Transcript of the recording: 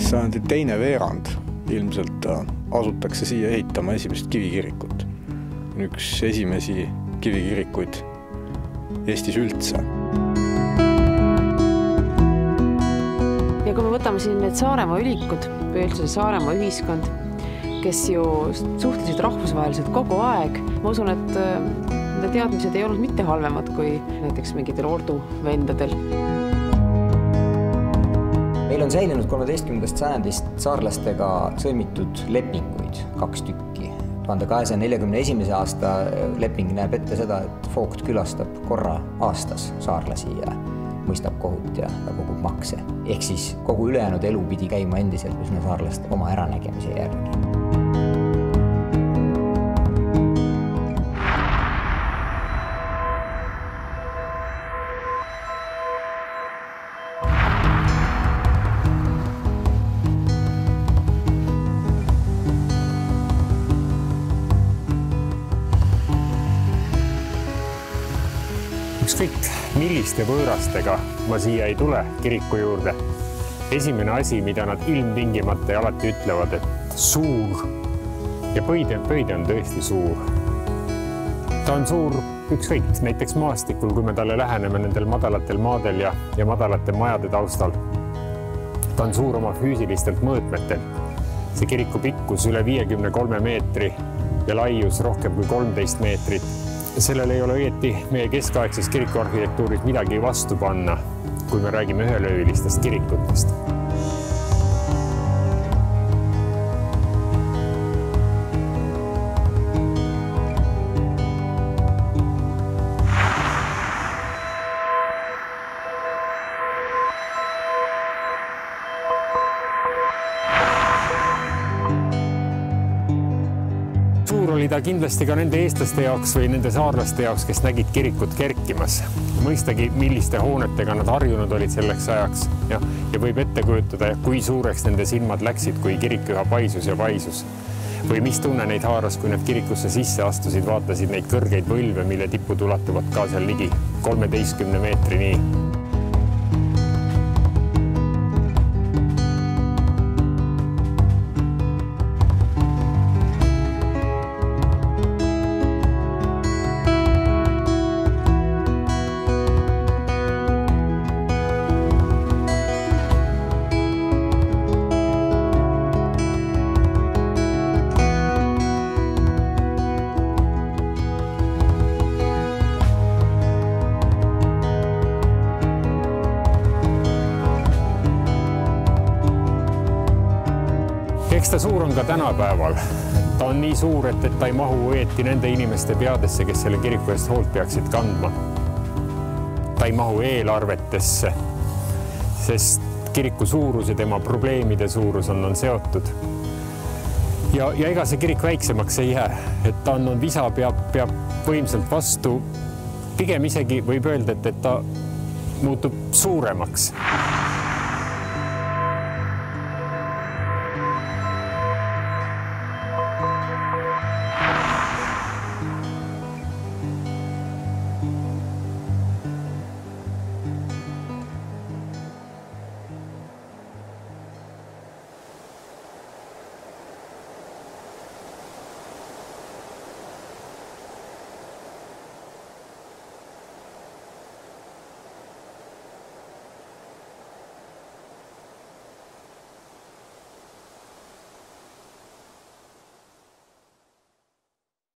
sajandi teine veerand ilmselt asutakse siia ehitama esimest kivikirikut. Üks esimesi kivikirikuid Eestis üldse. Ja kui me võtame siin need Saaremaa ülikud või üldse Saaremaa ühiskond, kes ju suhtlesid rahvusvaheliselt kogu aeg, ma usun, et nende teadmised ei olnud mitte halvemad kui näiteks mingitel orduvendadel. Meil on säilinud 13. sajandist saarlastega sõlmitud lepinguid 2 tükki. 1241. aasta leping näeb ette seda, et Voogd külastab korra aastas saarlasi ja mõistab kohut ja kogub makse. Ehk siis kogu ülejäänud elu pidi käima endiselt üsna saarlaste oma äranägemise järgi. Ükskõik milliste võõrastega ma siia ei tule kiriku juurde. Esimene asi, mida nad ilmtingimata ja alati ütlevad, et suur. Ja pöide on tõesti suur. Ta on suur ükskõik, näiteks maastikul, kui me talle läheneme nendel madalatel maadel ja madalate majade taustal. Ta on suur oma füüsilistelt mõõtmetel. See kiriku pikkus üle 53 meetri ja laius rohkem kui 13 meetrit. Sellel ei ole õieti meie keskaegses kirikuarhitektuuris midagi vastu panna, kui me räägime ühelöölistest kirikutest. Suur oli ta kindlasti ka nende eestlaste jaoks või nende saarlaste jaoks, kes nägid kirikut kerkimas. Mõistagi, milliste hoonetega nad harjunud olid selleks ajaks ja võib ette kujutada, kui suureks nende silmad läksid, kui kirik üha paisus ja paisus. Või mis tunne neid haaras, kui nad kirikusse sisse astusid, vaatasid neid kõrgeid võlve, mille tipud ulatuvad ka seal ligi 13 meetrini. Eks ta suur on ka tänapäeval. Ta on nii suur, et ta ei mahu õieti nende inimeste peadesse, kes selle kiriku eest hoolt peaksid kandma. Ta ei mahu eelarvetesse, sest kiriku suurus ja tema probleemide suurus on seotud. Ja ega see kirik väiksemaks ei jää, et ta on visa, peab võimsalt vastu. Pigem isegi võib öelda, et ta muutub suuremaks.